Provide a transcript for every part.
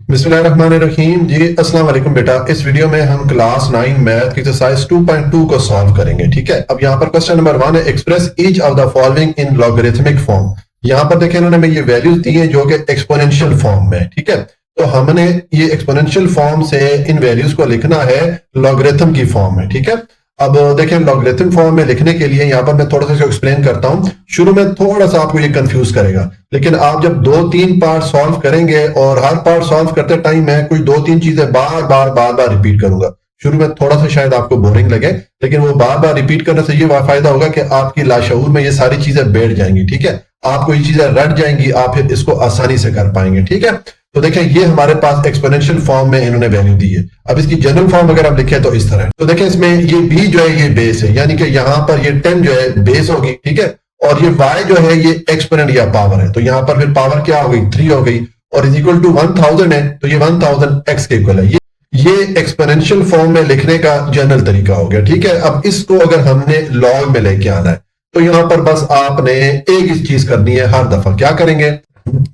बिस्मिल्लाहिर्रहमानिर्रहीम जी। अस्सलाम वालेकुम बेटा। इस वीडियो में हम क्लास 9 मैथ की एक्सरसाइज 2.2 को सॉल्व करेंगे। ठीक है, अब यहाँ पर क्वेश्चन नंबर 1 है, express each of the following in logarithmic form. यहाँ पर देखें इन्होंने हमें ये वैल्यूज दी है जो कि एक्सपोनेंशियल फॉर्म में। ठीक है, तो हमने ये एक्सपोनेंशियल फॉर्म से इन वैल्यूज को लिखना है लॉगरिथम की फॉर्म में। ठीक है, अब देखें लॉगरिथम फॉर्म में लिखने के लिए यहाँ पर मैं थोड़ा सा इसको एक्सप्लेन करता हूँ। शुरू में थोड़ा सा आपको ये कंफ्यूज करेगा, लेकिन आप जब 2-3 पार्ट सॉल्व करेंगे और हर पार्ट सॉल्व करते टाइम मैं कोई 2-3 चीजें बार बार रिपीट करूंगा। शुरू में थोड़ा सा शायद आपको बोरिंग लगे, लेकिन वो बार बार रिपीट करने से ये फायदा होगा कि आपकी लाशऊर में ये सारी चीजें बैठ जाएंगी। ठीक है, आपको ये चीजें रट जाएंगी, आप फिर इसको आसानी से कर पाएंगे। ठीक है, तो देखें ये हमारे पास एक्सपोनेंशियल फॉर्म में इन्होंने वैल्यू दी है। अब इसकी जनरल फॉर्म अगर हम लिखें तो इस तरह, तो देखें इसमें ये b जो है ये बेस है, यानी कि यहाँ पर ये 10 जो है बेस होगी। ठीक है, और ये y जो है ये एक्सपोनेंट या पावर है, तो यहाँ पर फिर पावर क्या हो गई 3 हो गई, और इज इक्वल टू 1000 है, तो ये 1000 x के इक्वल है। ये एक्सपोनेंशियल फॉर्म में लिखने का जनरल तरीका हो गया। ठीक है, अब इसको अगर हमने लॉग में लेके आना है तो यहाँ पर बस आपने एक ही चीज करनी है हर दफा। क्या करेंगे,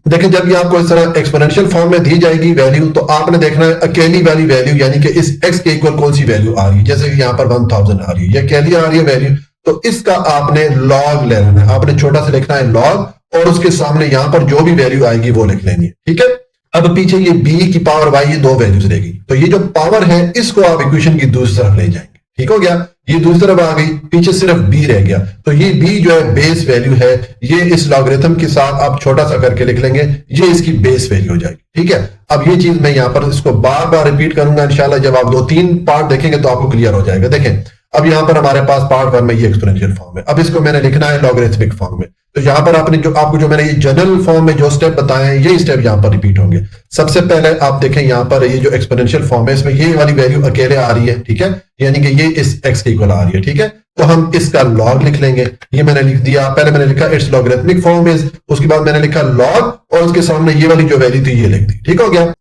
देखिए जब ये आपको इस तरह एक्सपोनेंशियल फॉर्म में दी जाएगी वैल्यू, तो आपने देखना है अकेली वाली वैल्यू, यानी कि इस x के इक्वल कौन सी वैल्यू आ रही है। जैसे कि यहाँ पर 1000 आ रही है, ये अकेली आ रही है वैल्यू, तो इसका आपने लॉग ले लेना है। आपने छोटा सा लिखना है लॉग, और उसके सामने यहाँ पर जो भी वैल्यू आएगी वो लिख लेनी है। ठीक है, अब पीछे ये b की पावर y ये 2 वैल्यूज देगी, तो ये जो पावर है इसको आप इक्वेशन की दूसरी तरफ ले जाएंगे। ठीक हो गया, ये दूसरी तरफ आ गई, पीछे सिर्फ b रह गया, तो ये b जो है बेस वैल्यू है, ये इस लॉगरिथम के साथ आप छोटा सा करके लिख लेंगे, ये इसकी बेस वैल्यू हो जाएगी। ठीक है, अब ये चीज मैं यहाँ पर इसको बार बार रिपीट करूंगा इंशाल्लाह, जब आप 2-3 पार्ट देखेंगे तो आपको क्लियर हो जाएगा। देखें अब यहाँ पर हमारे पास पार्ट 1 में ये एक्सपोनेंशियल फॉर्म है, अब इसको मैंने लिखना है लॉगरिथमिक फॉर्म में। तो यहाँ पर आपने जो मैंने ये जनरल फॉर्म में जो स्टेप बताए हैं यही स्टेप यहाँ पर रिपीट होंगे। सबसे पहले आप देखें यहाँ पर ये जो एक्सपोनेंशियल फॉर्म है इसमें ये वाली वैल्यू अकेले आ रही है। ठीक है, यानी कि ये इस x के इक्वल आ रही है। ठीक है, तो हम इसका लॉग लिख लेंगे। ये मैंने लिख दिया, पहले मैंने लिखा इट्स लॉगरिथमिक फॉर्म इज, उसके बाद मैंने लिखा लॉग, और उसके सामने ये वाली जो वैल्यू थी ये लिख दी। ठीक हो गया,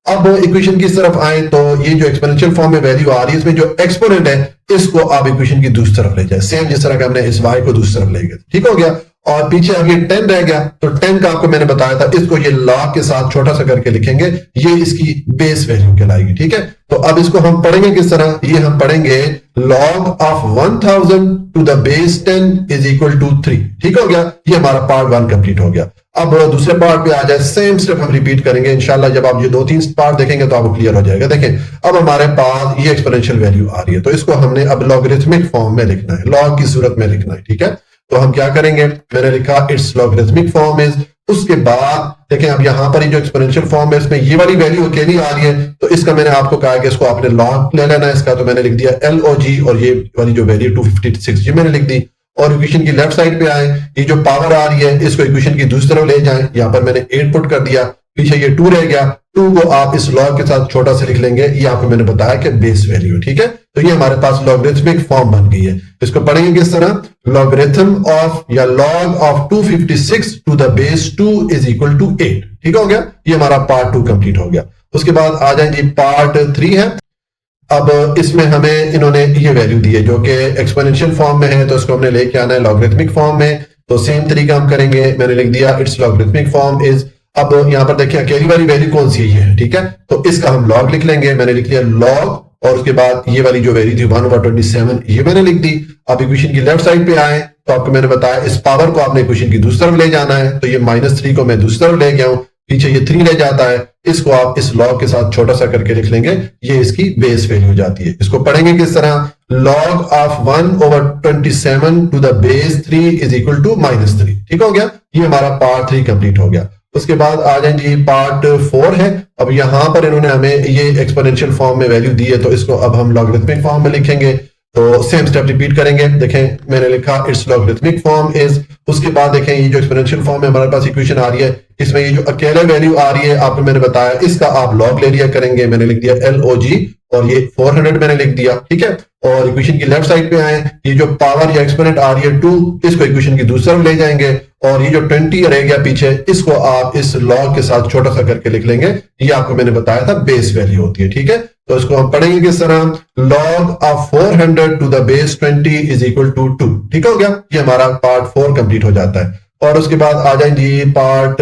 अब इक्वेशन की तरफ आए तो ये जो एक्सपोनेंशियल फॉर्म में वैल्यू आ रही है इसमें जो एक्सपोनेंट है इसको आप इक्वेशन की दूसरी तरफ ले जाए, सेम जिस तरह का हमने इस y को दूसरी तरफ ले गए। ठीक हो गया, और पीछे अब ये 10 रह गया, तो 10 का आपको मैंने बताया था इसको ये लॉग के साथ छोटा सा करके लिखेंगे, ये इसकी बेस वैल्यू कहलाएगी। ठीक है, तो अब इसको हम पढ़ेंगे किस तरह, ये हम पढ़ेंगे log of 1000 to the base 10 is equal to 3। ठीक हो गया, ये हमारा पार्ट 1 कंप्लीट हो गया। अब दूसरे पार्ट पे आ जाए, सेम स्टेप हम रिपीट करेंगे इंशाल्लाह, जब आप ये 2-3 पार्ट देखेंगे तो आपको क्लियर हो जाएगा। देखें अब हमारे पास ये एक्सपोनेंशियल वैल्यू आ रही है, तो इसको हमने अब लॉगरिथमिक फॉर्म में लिखना है, लॉग की सूरत में लिखना है। ठीक है, तो हम क्या करेंगे, मैंने लिखा इट्स लॉगरिथमिक फॉर्म इज, उसके बाद देखें अब यहाँ पर ये जो एक्सपोनेंशियल फॉर्म है इसमें ये वाली वैल्यू अकेली आ रही है, तो इसका मैंने आपको कहा कि इसको आपने लॉग ले लेना है इसका, तो मैंने लिख दिया LOG, और ये वाली जो वैल्यू 256 ये मैंने लिख दी। और इक्वेशन की लेफ्ट साइड पे आए, ये जो पावर आ रही है इसको इक्वेशन की दूसरी तरफ ले जाएं, यहाँ पर मैंने 8 पुट कर दिया, पीछे ये 2 रह गया, 2 को आप इस लॉग के साथ छोटा सा लिख लेंगे, ये आपको मैंने बताया कि बेस वैल्यू। ठीक है, तो ये हमारे पास लॉगरिथमिक फॉर्म बन गई है। इसको पढ़ेंगे किस तरह, लॉगरिथम ऑफ या log of 256 to the base 2 is equal to 8। ठीक हो गया, ये हमारा पार्ट 2 कंप्लीट हो गया। उसके बाद आ जाएंगे पार्ट 3 है। अब इसमें हमें इन्होंने ये वैल्यू दी है जो कि एक्सपोनेंशियल फॉर्म में है, तो इसको हमने लेके आना है लॉगरिथमिक फॉर्म में, तो सेम तरीका हम करेंगे। मैंने लिख दिया इट्स लॉगरिथमिक फॉर्म इज, अब यहाँ पर देखिए अकेली वाली वैल्यू कौन सी है। ठीक है, तो इसका हम लॉग लिख लेंगे, मैंने लिख लिया लॉग, और उसके बाद ये वाली जो वैल्यू थी 1/27 ये मैंने लिख दी। अब इक्वेशन की लेफ्ट साइड पे आए तो आपको मैंने बताया इस पावर को आपने इक्वेशन की दूसरी तरफ ले जाना है, तो ये -3 को मैं दूसरी तरफ ले गया हूं, पीछे ये 3 रह जाता है, इसको आप इस लॉग के साथ छोटा सा करके लिख लेंगे, ये इसकी बेस वैल्यू हो जाती है। इसको पढ़ेंगे किस तरह, log of 1/27 to the base 3 is equal to -3। ठीक हो गया, ये हमारा पार्ट 3 कंप्लीट हो गया। उसके बाद आ जाएंगे पार्ट 4 है। अब यहां पर इन्होंने हमें ये एक्सपोनेंशियल फॉर्म में वैल्यू दी है, तो इसको अब हम लॉगरिथमिक फॉर्म में लिखेंगे, तो सेम स्टेप रिपीट करेंगे। देखें मैंने लिखा इट्स लॉगरिथमिक फॉर्म इज, उसके बाद देखें ये जो एक्सपोनेंशियल फॉर्म में हमारे पास इक्वेशन आ रही है इसमें ये जो अकेले वैल्यू आ रही है आपको मैंने बताया इसका आप लॉग ले लिया करेंगे, मैंने लिख दिया LOG, और ये 400 मैंने लिख दिया। ठीक है, और इक्वेशन की लेफ्ट साइड पे आए, ये जो पावर या एक्सपोनेंट आ रही है 2, इसको इक्वेशन की दूसरी तरफ ले जाएंगे, और ये जो 20 रह गया पीछे इसको आप इस लॉग के साथ छोटा सा करके लिख लेंगे, ये आपको मैंने बताया था बेस वैल्यू होती है। ठीक है, तो इसको हम पढ़ेंगे किस तरह, log of 400 to the base 20 is equal to 2। ठीक हो गया, ये हमारा पार्ट 4 कंप्लीट हो जाता है। और उसके बाद आ जाए जी पार्ट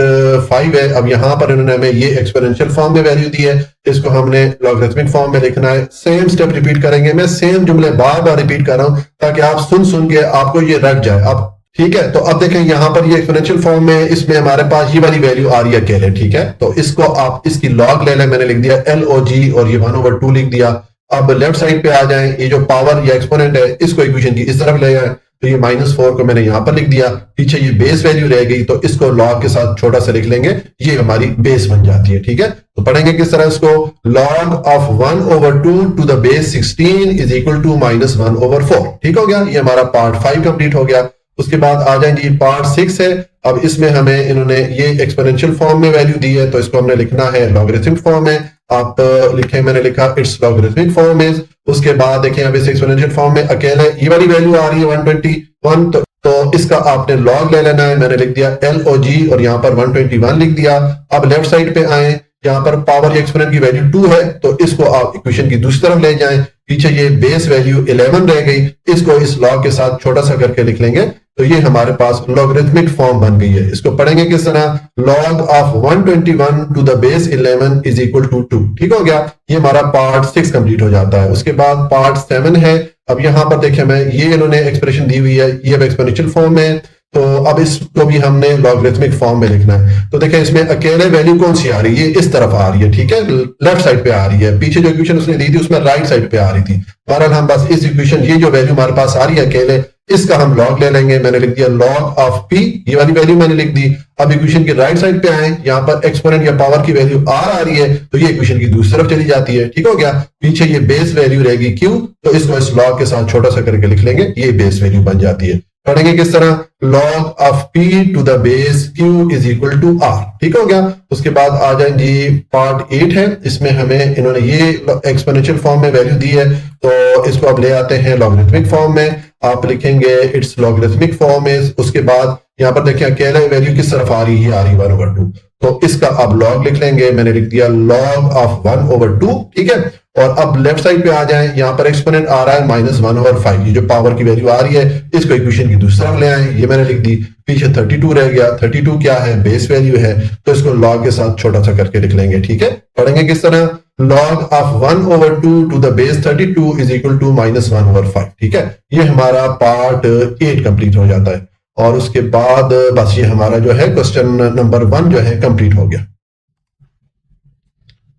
5 है। अब यहाँ पर इन्होंने हमें ये एक्सपोनेंशियल फॉर्म में वैल्यू दी है, इसको हमने लॉगरिथमिक फॉर्म में लिखना है। सेम स्टेप रिपीट करेंगे, मैं सेम जुमले बार बार रिपीट कर रहा हूं ताकि आप सुन सुन के आपको ये रट जाए। अब ठीक है, तो अब देखें यहाँ पर ये एक्सपोनेंशियल फॉर्म में इसमें हमारे पास ये वाली वैल्यू आ रही है अकेले, ठीक है। तो इसको आप इसकी लॉग ले लें, मैंने लिख दिया LOG और ये 1/2 लिख दिया। अब लेफ्ट साइड पे आ जाएं, ये जो पावर या एक्सपोनेंट है इसको इक्वेशन की इस तरफ ले आए, तो ये -4 को मैंने यहां पर लिख दिया। पीछे ये बेस वैल्यू रह गई, तो इसको लॉग के साथ छोटा सा लिख लेंगे, ये हमारी बेस बन जाती है, ठीक है। तो पढ़ेंगे किस तरह इसको, log of 1/2 to the base 16 is equal to -1/4। ठीक हो गया, ये हमारा पार्ट 5 कंप्लीट हो गया। उसके बाद आ जाएंगे पार्ट 6 है। अब इसमें हमें इन्होंने ये एक्सपोनेंशियल फॉर्म में वैल्यू दी है, तो इसको हमने लिखना है लॉगरिथमिक फॉर्म में। आप लिखें, मैंने लिखा इट्स लॉगरिथमिक फॉर्म इज। उसके बाद देखें अब इस एक्सपोनेंशियल फॉर्म में अकेले ये वाली वैल्यू आ रही है 121, तो इसका आपने लॉग ले लेना है। मैंने लिख दिया LOG और यहाँ पर 121 लिख दिया। अब लेफ्ट साइड पे आए, यहाँ पर पावर एक्सपोनेंट की वैल्यू 2 है, तो इसको आप इक्वेशन की दूसरी तरफ ले जाएं। पीछे ये बेस वैल्यू 11 रह गई, इसको इस लॉग के साथ छोटा सा करके लिख लेंगे, तो ये हमारे पास लॉगरिथमिक फॉर्म बन गई है। इसको पढ़ेंगे किस तरह, log of 121 to the base 11 is equal to 2। ठीक हो गया, ये हमारा पार्ट 6 कंप्लीट हो जाता है। उसके बाद पार्ट 7 है। अब यहाँ पर देखिए मैं ये इन्होंने एक्सप्रेशन दी हुई है, ये अब एक्सपोनेंशियल फॉर्म में, तो अब इसको भी हमने लॉगरिथमिक फॉर्म में लिखना है। तो देखें इसमें अकेले वैल्यू कौन सी आ रही है, इस तरफ आ रही है, ठीक है, लेफ्ट साइड पे आ रही है। पीछे जो इक्वेशन उसने दी थी उसमें राइट साइड पे आ रही थी। बहरहाल हम बस इस इक्वेशन, ये जो वैल्यू हमारे पास आ रही है अकेले, इसका हम लॉग ले लेंगे। मैंने लिख दिया log of p, ये वाली वैल्यू मैंने लिख दी। अब इक्वेशन की राइट साइड पे आए, यहाँ पर एक्सपोनेंट या पावर की वैल्यू r आ रही है, तो ये इक्वेशन की दूसरी तरफ चली जाती है। ठीक हो गया, पीछे ये बेस वैल्यू रहेगी q, तो इसको इस लॉग के साथ छोटा सा करके लिख लेंगे, ये बेस वैल्यू बन जाती है। पढ़ेंगे किस तरह, log of p to the base q is equal to r। ठीक हो गया। उसके बाद आ जाए जी पार्ट 8 है। इसमें हमें इन्होंने ये एक्सपोनेंशियल फॉर्म में वैल्यू दी है, तो इसको अब ले आते हैं लॉगरिथमिक फॉर्म में। आप लिखेंगे इट्स लॉगरिथमिक फॉर्म इज। उसके बाद यहाँ पर देखिए अकेले वैल्यू किस तरफ आ रही है, आ रही 1/2, तो इसका अब लॉग लिख लेंगे। मैंने लिख दिया log of 1/2, ठीक है। और अब लेफ्ट साइड पे आ जाएं, यहाँ पर एक्सपोनेंट आ रहा है -1/5, ये जो पावर की वैल्यू आ रही है, इसको इक्वेशन की दूसरी तरफ ले आए, ये मैंने लिख दी। पीछे 32 रह गया, 32 क्या है, बेस वैल्यू है, तो इसको लॉग के साथ छोटा सा करके लिख लेंगे, ठीक है। पढ़ेंगे किस तरह, log of 1/2 to the base 32 is equal to -1/5। ठीक है, ये हमारा पार्ट 8 कंप्लीट हो जाता है। और उसके बाद बस ये हमारा जो है क्वेश्चन नंबर 1 जो है कंप्लीट हो गया।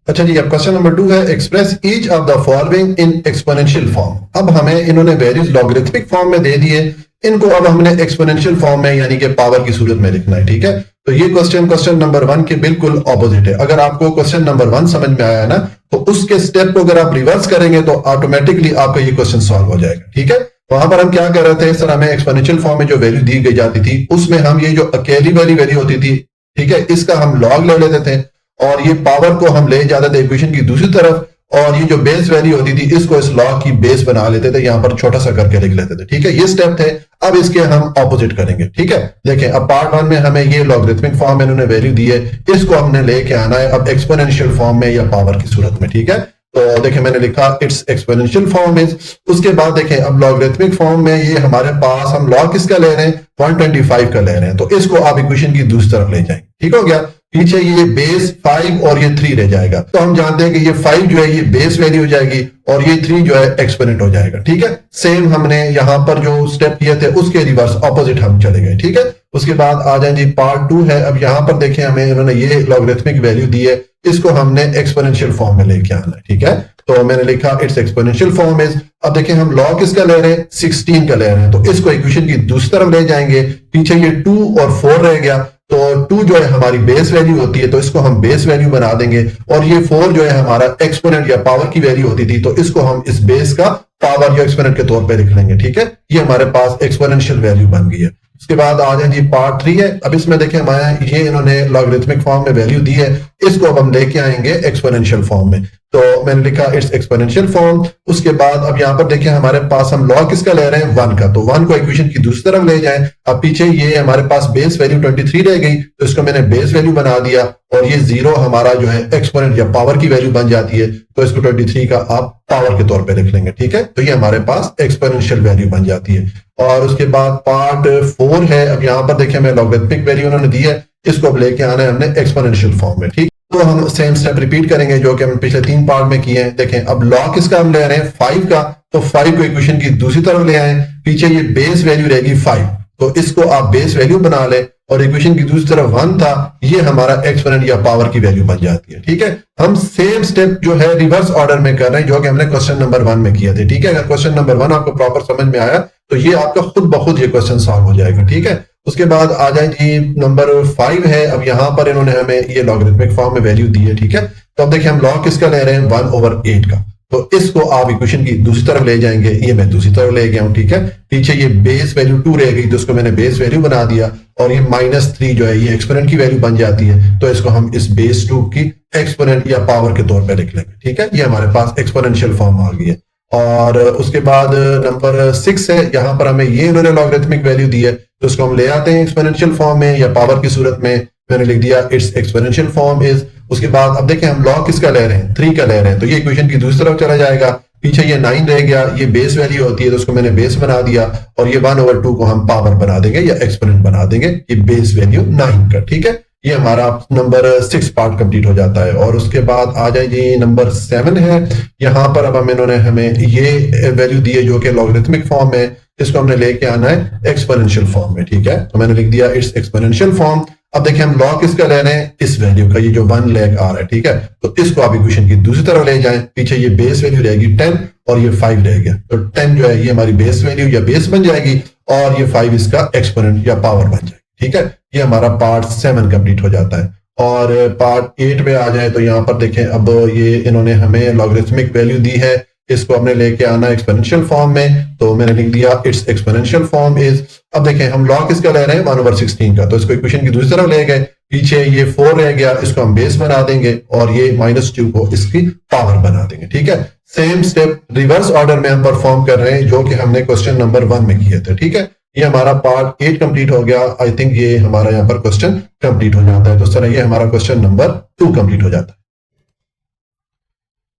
अच्छा जी, अब क्वेश्चन नंबर 2 है, express each of the following in exponential form. अब हमें इन्होंने वैल्यूज लॉगरिथमिक फॉर्म में दे दिए, इनको अब हमने एक्सपोनेंशियल फॉर्म में यानी कि पावर की सूरत में लिखना है, ठीक है। तो ये क्वेश्चन नंबर 1 के बिल्कुल ऑपोजिट है। अगर आपको क्वेश्चन नंबर 1 समझ में आया ना, तो उसके स्टेप को अगर आप रिवर्स करेंगे तो ऑटोमेटिकली आपका ये क्वेश्चन सॉल्व हो जाएगा, ठीक है। वहां पर हम क्या कर रहे थे, सर हमें एक्सपोनेंशियल फॉर्म में जो वैल्यू दी गई जाती थी उसमें हम ये जो अकेली वाली वैल्यू होती थी, ठीक है, इसका हम लॉग ले लेते थे और ये पावर को हम ले जाते थे इक्वेशन की दूसरी तरफ, और ये जो बेस वैल्यू होती थी इसको इस लॉग की बेस बना लेते थे, यहां पर छोटा सा करके लिख लेते थे, ठीक है। ये स्टेप थे। अब इसके हम ऑपोजिट करेंगे, ठीक है। देखें अब पार्ट 1 में हमें ये लॉगरिथमिक फॉर्म में इन्होंने वैल्यू दी है, इसको हमने लेके आना है अब एक्सपोनेंशियल फॉर्म में या पावर की सूरत में, ठीक है। तो देखें मैंने लिखा इट्स एक्सपोनेंशियल फॉर्म इज। उसके बाद देखें अब लॉगरिथमिक फॉर्म में ये हमारे पास हम लॉग किसका ले रहे हैं, 125 का ले रहे हैं, तो इसको आप इक्वेशन की दूसरी तरफ ले जाएंगे, ठीक हो गया। पीछे ये बेस 5 और ये 3 रह जाएगा, तो हम जानते हैं कि ये 5 जो है ये बेस वैल्यू हो जाएगी और ये 3 जो है एक्सपोनेंट हो जाएगा, ठीक है। सेम हमने यहां पर जो स्टेप किए थे उसके रिवर्स ऑपोजिट हम चले गए, ठीक है। उसके बाद आ जाए जी पार्ट 2 है। अब यहां पर देखें हमें इन्होंने ये लॉगरिथमिक वैल्यू दी है, इसको हमने एक्सपोनेंशियल फॉर्म में लेके आना है, ठीक है। तो मैंने लिखा इट्स एक्सपोनेंशियल फॉर्म इज। अब देखें हम लॉग किसका ले रहे हैं, 16 का ले रहे हैं, तो इसको इक्वेशन की दूसरी तरफ ले जाएंगे। पीछे ये 2 और 4 रह गया, तो 2 जो है हमारी बेस वैल्यू होती है, तो इसको हम बेस वैल्यू बना देंगे, और ये 4 जो है हमारा एक्सपोनेंट या पावर की वैल्यू होती थी, तो इसको हम इस बेस का पावर या एक्सपोनेंट के तौर पे लिख लेंगे, ठीक है। ये हमारे पास एक्सपोनेंशियल वैल्यू बन गई है। उसके बाद आ जाए जी पार्ट 3 है। अब इसमें देखें हमारे ये इन्होंने लॉगरिथमिक फॉर्म में वैल्यू दी है, इसको अब हम लेके आएंगे एक्सपोनेंशियल फॉर्म में, तो मैंने लिखा इट्स एक्सपोनेंशियल फॉर्म। उसके बाद अब यहाँ पर देखें हमारे पास हम लॉग किसका ले रहे हैं, 1 का, तो 1 को इक्वेशन की दूसरी तरफ ले जाएं। अब पीछे ये हमारे पास बेस वैल्यू 23 रह गई, तो इसको मैंने बेस वैल्यू बना दिया, और ये 0 हमारा जो है एक्सपोनेंट या पावर की वैल्यू बन जाती है, तो इसको 23 का आप पावर के तौर पे लिख लेंगे, ठीक है। तो ये हमारे पास एक्सपोनेंशियल वैल्यू बन जाती है। और उसके बाद पार्ट 4 है। अब यहाँ पर देखिए हमें लॉगरिथमिक वैल्यू उन्होंने दी है, इसको अब लेके आना है हमने एक्सपोनेंशियल फॉर्म में। ठीक, तो हम सेम स्टेप रिपीट करेंगे जो कि हम पिछले 3 पार्ट में किए हैं। देखें अब लॉग किसका हम ले रहे हैं 5 का, तो 5 को इक्वेशन की दूसरी तरफ ले आए, पीछे ये बेस वैल्यू रहेगी 5, तो इसको आप बेस वैल्यू बना ले और इक्वेशन की दूसरी तरफ 1 था, ये हमारा एक्सपोनेंट या पावर की वैल्यू बन जाती है। ठीक है, हम सेम स्टेप जो है रिवर्स ऑर्डर में कर रहे हैं जो कि हमने क्वेश्चन नंबर 1 में किए थे। ठीक है, अगर क्वेश्चन नंबर 1 आपको प्रॉपर समझ में आया तो ये आपका खुद ब खुद ये क्वेश्चन सॉल्व हो जाएगा। ठीक है, उसके बाद आ जाए जी नंबर 5 है। अब यहां पर इन्होंने हमें ये लॉगरिथमिक फॉर्म में वैल्यू दी है। ठीक है, तो अब देखिए हम लॉग किसका ले रहे हैं 1/8 का, तो इसको आप इक्वेशन की दूसरी तरफ ले जाएंगे, ये मैं दूसरी तरफ ले गया हूं। ठीक है, पीछे ये बेस वैल्यू 2 रह गई तो इसको मैंने बेस वैल्यू बना दिया और ये -3 जो है ये एक्सपोनेंट की वैल्यू बन जाती है, तो इसको हम इस बेस 2 की एक्सपोनेंट या पावर के तौर पर लिख लेंगे। ठीक है, ये हमारे पास एक्सपोनेंशियल फॉर्म आ गई है। और उसके बाद नंबर 6 है, यहां पर हमें ये इन्होंने लॉगरिथमिक वैल्यू दी है, तो इसको हम ले आते हैं एक्सपोनेंशियल फॉर्म में या पावर की सूरत में। मैंने लिख दिया इट्स एक्सपोनेंशियल फॉर्म इज। उसके बाद अब देखें हम लॉग किसका ले रहे हैं 3 का ले रहे हैं, तो ये इक्वेशन की दूसरी तरफ चला जाएगा, पीछे ये 9 रह गया, ये बेस वैल्यू होती है तो उसको मैंने बेस बना दिया और ये 1/2 को हम पावर बना देंगे या एक्सपोनेंट बना देंगे, ये बेस वैल्यू 9 का। ठीक है, ये हमारा नंबर 6 पार्ट कंप्लीट हो जाता है। और उसके बाद आ जाए जी नंबर 7 है। यहां पर अब इन्होंने हमें ये वैल्यू दी है जो कि लॉगरिथमिक फॉर्म है, इसको हमने लेके आना है एक्सपोनेंशियल फॉर्म में। ठीक है, तो मैंने लिख दिया इट्स एक्सपोनेंशियल फॉर्म। अब देखिए हम लॉग किसका ले रहे हैं इस वैल्यू का, ये जो 1 लैग आ रहा है। ठीक है, तो इसको आप इक्वेशन की दूसरी तरफ ले जाएं, पीछे ये बेस वैल्यू रहेगी 10 और ये 5 रह गया, तो 10 जो है ये हमारी बेस वैल्यू या बेस बन जाएगी और ये 5 इसका एक्सपोनेंट या पावर बन जाएगी। ठीक है, ये हमारा पार्ट 7 कंप्लीट हो जाता है। और पार्ट 8 में आ जाए तो यहां पर देखें अब ये इन्होंने हमें लॉगरिथमिक वैल्यू दी है, इसको हमने लेके आना एक्सपोनेंशियल फॉर्म में, तो मैंने लिख दिया इट्स एक्सपोनेंशियल फॉर्म इज। अब देखें हम लॉग किसका ले रहे हैं 1/16 का, तो इसको इक्वेशन की दूसरी तरफ ले गए, पीछे ये 4 रह गया, इसको हम बेस बना देंगे और ये -2 को इसकी पावर बना देंगे। ठीक है, सेम स्टेप रिवर्स ऑर्डर में हम परफॉर्म कर रहे हैं जो कि हमने क्वेश्चन नंबर 1 में किए थे। ठीक है, ये हमारा पार्ट 8 कंप्लीट हो गया। आई थिंक ये हमारा यहाँ पर क्वेश्चन कंप्लीट हो जाता है, तो सर ये हमारा क्वेश्चन नंबर 2 कंप्लीट हो जाता है।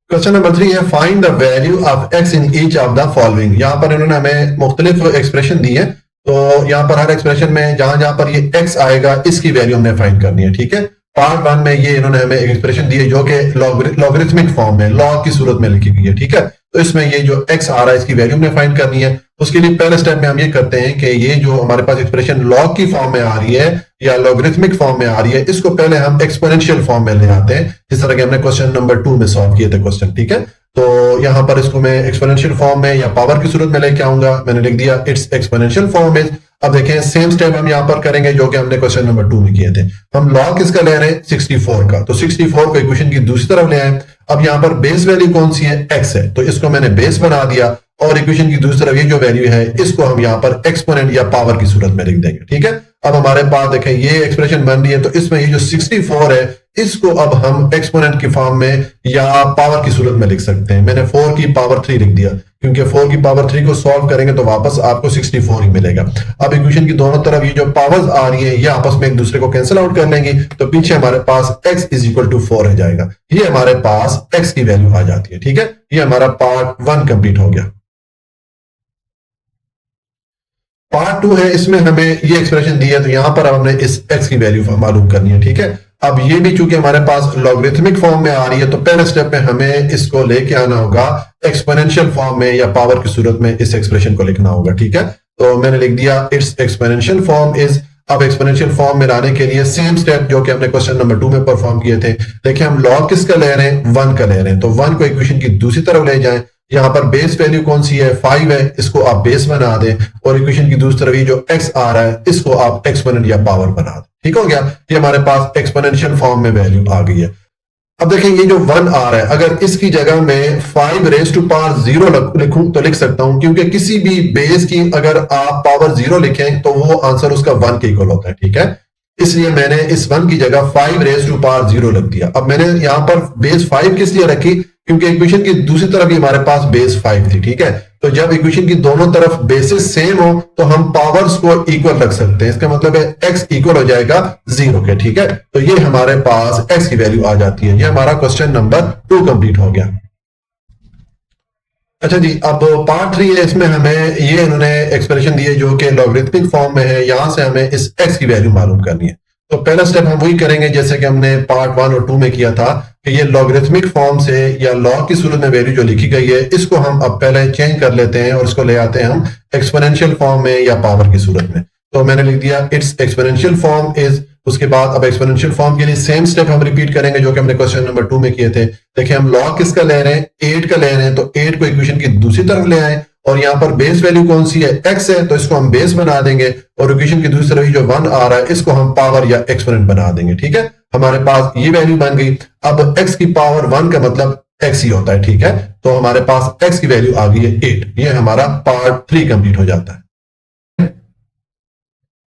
क्वेश्चन नंबर 3 है find the value of x in each of the following. यहां पर इन्होंने हमें मुख्तलिफ एक्सप्रेशन दी है, तो यहां पर हर एक्सप्रेशन में जहां जहां पर ये x आएगा इसकी वैल्यू हमने फाइंड करनी है। ठीक है, पार्ट 1 में ये इन्होंने हमें एक एक्सप्रेशन दी है जो कि लॉगरिथमिक फॉर्म में लॉग की सूरत में लिखी गई है। ठीक है, तो इसमें ये जो x आ रहा है इसकी वैल्यू हमने फाइंड करनी है। उसके लिए पहले स्टेप में हम ये करते हैं कि ये जो हमारे पास एक्सप्रेशन लॉग की फॉर्म में आ रही है या लॉगरिथमिक फॉर्म में आ रही है, इसको पहले हम एक्सपोनेंशियल फॉर्म में ले आते हैं, जिस तरह के हमने क्वेश्चन नंबर 2 में सॉल्व किए थे क्वेश्चन। ठीक है, तो यहां पर इसको मैं एक्सपोनेंशियल फॉर्म में या पावर की सूरत में लेके आऊंगा, मैंने लिख दिया इट्स एक्सपोनेंशियल फॉर्म इज। अब देखें सेम स्टेप हम यहां पर करेंगे जो कि हमने क्वेश्चन नंबर 2 में किए थे। हम लॉग किसका ले रहे हैं 64 का, तो 64 को इक्वेशन की दूसरी तरफ ले आए। अब यहां पर बेस वैल्यू कौन सी है x है, तो इसको मैंने बेस बना दिया और इक्वेशन की दूसरी तरफ ये जो वैल्यू है इसको हम यहां पर एक्सपोनेंट या पावर की सूरत में लिख देंगे। ठीक है, अब हमारे पास देखें ये एक्सप्रेशन बन रही है, तो इसमें ये जो 64 है इसको अब हम एक्सपोनेंट की फॉर्म में या पावर की सूरत में लिख सकते हैं। मैंने 4 की पावर 3 लिख दिया क्योंकि 4 की पावर 3 को सॉल्व करेंगे तो वापस आपको 64 ही मिलेगा। अब इक्वेशन की दोनों तरफ ये जो पावर्स आ रही है ये आपस में एक दूसरे को कैंसिल आउट कर लेंगी, तो पीछे हमारे पास x = 4 रह जाएगा, ये हमारे पास x की वैल्यू आ जाती है। ठीक है, ये हमारा पार्ट 1 कंप्लीट हो गया। पार्ट 2 है, इसमें हमें ये एक्सप्रेशन दी है, तो यहां पर हमने इस x की वैल्यू मालूम करनी है। ठीक है, अब ये भी चूंकि हमारे पास लॉगरिथमिक फॉर्म में आ रही है, तो पहले स्टेप में हमें इसको लेके आना होगा एक्सपोनेंशियल फॉर्म में या पावर की सूरत में इस एक्सप्रेशन को लिखना होगा। ठीक है, तो मैंने लिख दिया इट्स एक्सपोनेंशियल फॉर्म इज। अब एक्सपोनेंशियल फॉर्म में लाने के लिए सेम स्टेप जो कि हमने क्वेश्चन नंबर 2 में परफॉर्म किए थे। देखिए हम लॉग किसका ले रहे हैं 1 का ले रहे हैं, तो 1 को इक्वेशन की दूसरी तरफ ले जाएं। यहां पर बेस वैल्यू कौन सी है 5 है, इसको आप बेस बना दें और इक्वेशन की दूसरी तरफ ये जो x आ रहा है इसको आप एक्सपोनेंट या पावर बना दें। ठीक हो गया, ये हमारे पास एक्सपोनेंशियल फॉर्म में वैल्यू आ गई है। अब देखें ये जो 1 आ रहा है, अगर इसकी जगह में 5⁻0 लिखूं तो लिख सकता हूं, क्योंकि किसी भी बेस की अगर आप पावर 0 लिखें तो वो आंसर उसका 1 के इक्वल होता है। ठीक है, इसलिए मैंने इस 1 की जगह 5⁻0 लिख दिया। अब मैंने यहां पर बेस 5 किस लिए रखी, क्योंकि इक्वेशन की दूसरी तरफ ही हमारे पास बेस 5 थी। ठीक है, तो जब इक्वेशन की दोनों तरफ बेसिस सेम हो तो हम पावर्स को इक्वल रख सकते हैं, इसका मतलब है x इक्वल हो जाएगा 0 के। ठीक है, तो ये हमारे पास x की वैल्यू आ जाती है। ये हमारा क्वेश्चन नंबर 2 कंप्लीट हो गया। अच्छा जी, अब पार्ट 3 है, इसमें हमें ये इन्होंने एक्सप्रेशन दी है जो कि लॉगरिथमिक फॉर्म में है। यहां से हमें इस x की वैल्यू मालूम करनी है। तो पहला स्टेप हम वही करेंगे जैसे कि हमने पार्ट 1 और 2 में किया था कि ये लॉगरिथमिक फॉर्म से या लॉग की सूरत में वैल्यू जो लिखी गई है इसको हम अब पहले चेंज कर लेते हैं और इसको ले आते हैं हम एक्सपोनेंशियल फॉर्म में या पावर की सूरत में। तो मैंने लिख दिया इट्स एक्सपोनेंशियल फॉर्म इज। उसके बाद अब एक्सपोनेंशियल फॉर्म के लिए सेम स्टेप हम रिपीट करेंगे जो कि हमने क्वेश्चन नंबर 2 में किए थे। देखिए हम लॉग किसका ले रहे हैं, 8 का ले रहे हैं, तो 8 को इक्वेशन की दूसरी तरफ ले आए और यहाँ पर बेस वैल्यू कौन सी है, x है, तो इसको हम बेस बना देंगे और इक्वेशन की दूसरी तरफ जो 1 आ रहा है इसको हम पावर या एक्सपोनेंट बना देंगे। ठीक है, हमारे पास ये वैल्यू बन गई। अब x की पावर 1 का मतलब x ही होता है। ठीक है, तो हमारे पास x की वैल्यू आ गई है 8। ये हमारा पार्ट 3 कंप्लीट हो जाता है।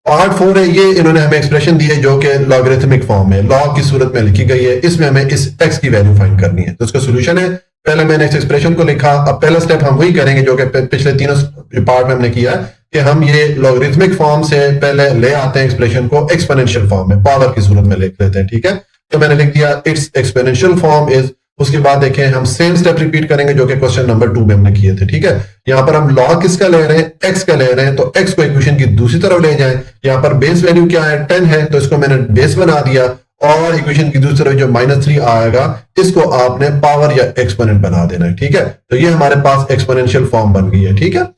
पार्ट 4 है, ये इन्होंने हमें एक्सप्रेशन दी है जो कि लॉगरिथमिक फॉर्म में लॉग की सूरत में लिखी गई है। इसमें हमें इस x की वैल्यू फाइंड करनी है। तो इसका सोल्यूशन है, पहले मैंने इस एक्सप्रेशन को लिखा। अब पहला स्टेप हम वही करेंगे जो कि पिछले तीनों पार्ट में हमने किया कि हम ये लॉगरिथमिक फॉर्म से पहले ले आते हैं एक्सप्रेशन को एक्सपोनेंशियल फॉर्म में, पावर की सूरत में लिख लेते हैं। ठीक है, तो मैंने लिख दिया इट्स एक्सपोनेंशियल फॉर्म इज। उसके बाद देखें हम सेम स्टेप रिपीट करेंगे जो कि क्वेश्चन नंबर 2 में हमने किए थे। ठीक है, यहां पर हम लॉग किसका ले रहे हैं, x का ले रहे हैं, तो x को इक्वेशन की दूसरी तरफ ले जाएं। यहां पर बेस वैल्यू क्या है, 10 है, तो इसको मैंने बेस बना दिया और इक्वेशन की दूसरी तरफ जो -3 आएगा इसको आपने पावर या एक्सपोनेंट बना देना है। ठीक है, तो ये हमारे पास एक्सपोनेंशियल फॉर्म बन गई है। ठीक है,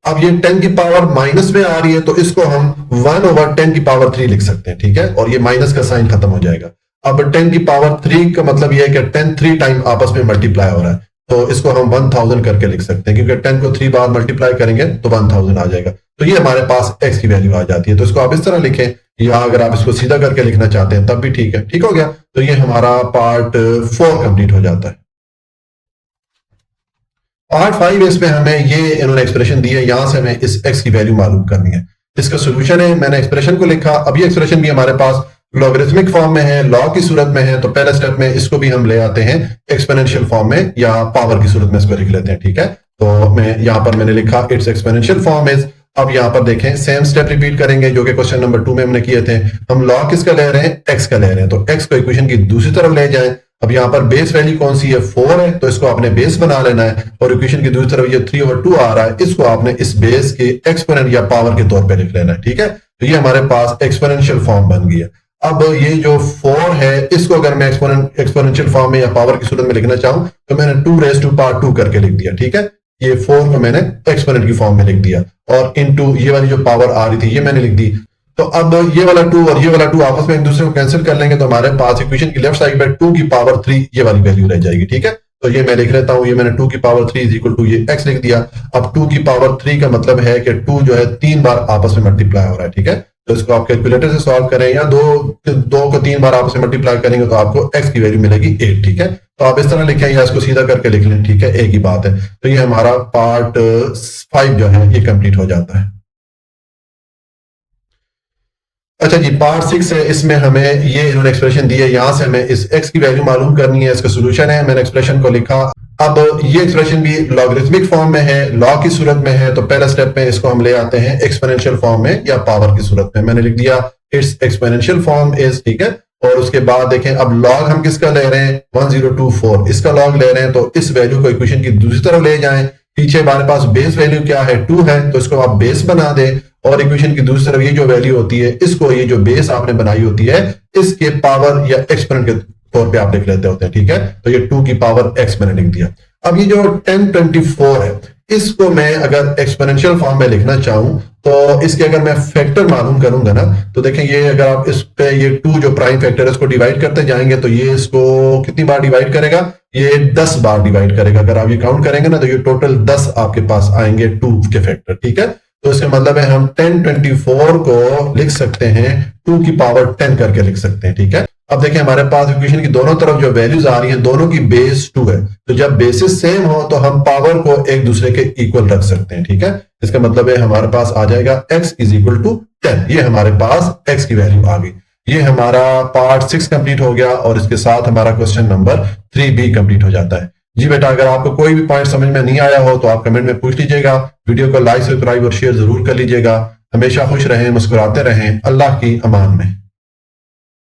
अब ये 10 की पावर माइनस में आ रही है तो इसको हम 1/10 की पावर 3 लिख सकते हैं। ठीक है, और ये माइनस का साइन खत्म हो जाएगा। अब 10 की पावर 3 का मतलब ये है कि 10 3 टाइम आपस में मल्टीप्लाई हो रहा है, तो इसको हम 1000 करके लिख सकते हैं क्योंकि 10 को 3 बार मल्टीप्लाई करेंगे तो 1000 आ जाएगा। तो ये हमारे पास x की वैल्यू आ जाती है। तो इसको आप इस तरह लिखें या अगर आप इसको सीधा करके लिखना चाहते हैं तब भी ठीक है। ठीक हो गया, तो ये हमारा पार्ट 4 कंप्लीट हो जाता है। पार्ट 5 इसमें हमें ये इन्होंने एक्सप्रेशन दी है, यहां से हमें इस x की वैल्यू मालूम करनी है। इसका सोल्यूशन है, मैंने एक्सप्रेशन को लिखा। अब ये एक्सप्रेशन भी हमारे पास लॉगरिथमिक फॉर्म में है, लॉग की सूरत में है, तो पहले स्टेप में इसको भी हम ले आते हैं एक्सपोनेंशियल फॉर्म में या पावर की सूरत में इसको लिख लेते हैं। ठीक है, तो मैं यहां पर मैंने लिखा इट्स एक्सपोनेंशियल फॉर्म इज। अब यहां पर देखें सेम स्टेप रिपीट करेंगे जो कि क्वेश्चन नंबर 2 में हमने किए थे। हम लॉग किसका ले रहे हैं, x का ले रहे हैं, तो x को इक्वेशन की दूसरी तरफ ले जाएं। अब यहाँ पर बेस वैल्यू कौन सी है, 4 है, तो इसको आपने बेस बना लेना है और इक्वेशन की दूसरी तरफ ये 3/2 आ रहा है, इसको आपने इस बेस के एक्सपोनेंट या पावर के तौर पे लिख लेना है। ठीक है, तो ये हमारे पास एक्सपोनेंशियल फॉर्म बन गई है। अब ये जो 4 है इसको अगर मैं एक्सपोनेंशियल फॉर्म में या पावर की सूरत में लिखना चाहूं तो मैंने 2 करके लिख दिया। ठीक है, ये 4 को मैंने एक्सपोनेंट की फॉर्म में लिख दिया और इनटू ये वाली जो पावर आ रही थी ये मैंने लिख दी। तो अब ये वाला 2 और ये वाला 2 आपस में एक दूसरे को कैंसिल कर लेंगे तो हमारे पास इक्वेशन की लेफ्ट साइड पे 2 की पावर 3 ये वाली वैल्यू रह जाएगी। ठीक है, तो ये मैं लिख लेता हूं, ये मैंने 2 की पावर 3 इज इक्वल टू ये x लिख दिया। अब 2 की पावर 3 का मतलब है कि 2 जो है 3 बार आपस में मल्टीप्लाई हो रहा है। ठीक है, तो इसको आप कैलकुलेटर से सॉल्व करें या दो को 3 बार आपस में मल्टीप्लाई करेंगे तो आपको x की वैल्यू मिलेगी 8। ठीक है, तो आप इस तरह लिखें या इसको सीधा करके लिख लें। ठीक है, एक ही बात है। तो ये हमारा पार्ट 5 जो है ये कंप्लीट हो जाता है। अच्छा जी, पार्ट 6 है, इसमें हमें ये इन्होंने एक्सप्रेशन दी है, यहां से हमें इस x की वैल्यू मालूम करनी है। इसका सोल्यूशन है, मैंने एक्सप्रेशन को लिखा। अब ये एक्सप्रेशन भी लॉगरिथमिक फॉर्म में है, लॉग की सूरत में है, तो पहला स्टेप में इसको हम ले आते हैं एक्सपोनेंशियल फॉर्म में या पावर की सूरत में। मैंने लिख दिया इट्स एक्सपोनेंशियल फॉर्म इज। ठीक है, और उसके बाद देखें अब लॉग हम किसका ले रहे हैं, 1024 इसका लॉग ले रहे हैं, तो इस वैल्यू को इक्वेशन की दूसरी तरफ ले जाएं। पीछे हमारे पास बेस वैल्यू क्या है, 2 है, तो इसको आप बेस बना दें और इक्वेशन की दूसरी तरफ ये जो वैल्यू होती है इसको ये जो बेस आपने बनाई होती है इसके पावर या एक्सपोनेंट के तौर पे आप लिख लेते होते हैं। ठीक है, तो ये 2 की पावर x मैंने लिख दिया। अब ये जो 1024 है इसको मैं अगर एक्सपोनेंशियल फॉर्म में लिखना चाहूं तो इसके अगर मैं फैक्टर मालूम करूंगा ना तो देखें ये अगर आप इस पे ये 2 जो प्राइम फैक्टर है इसको डिवाइड करते जाएंगे तो ये इसको कितनी बार डिवाइड करेगा, ये 10 बार डिवाइड करेगा। अगर आप ये काउंट करेंगे ना तो ये टोटल 10 आपके पास आएंगे 2 के फैक्टर। ठीक है, तो इसका मतलब है हम 1024 को लिख सकते हैं 2 की पावर 10 करके लिख सकते हैं। ठीक है, अब देखिए हमारे पास इक्वेशन की दोनों तरफ जो वैल्यूज आ रही हैं दोनों की बेस 2 है, तो जब बेसिस सेम हो तो हम पावर को एक दूसरे के इक्वल रख सकते हैं। ठीक है, इसका मतलब है हमारे पास आ जाएगा x इज इक्वल टू 10। ये हमारे पास x की वैल्यू आ गई। ये हमारा पार्ट 6 कंप्लीट हो गया और इसके साथ हमारा क्वेश्चन नंबर 3 भी कंप्लीट हो जाता है। जी बेटा, अगर आपको कोई भी पॉइंट समझ में नहीं आया हो तो आप कमेंट में पूछ लीजिएगा। वीडियो को लाइक, सब्सक्राइब और शेयर जरूर कर लीजिएगा। हमेशा खुश रहें, मुस्कुराते रहें। अल्लाह की अमान में।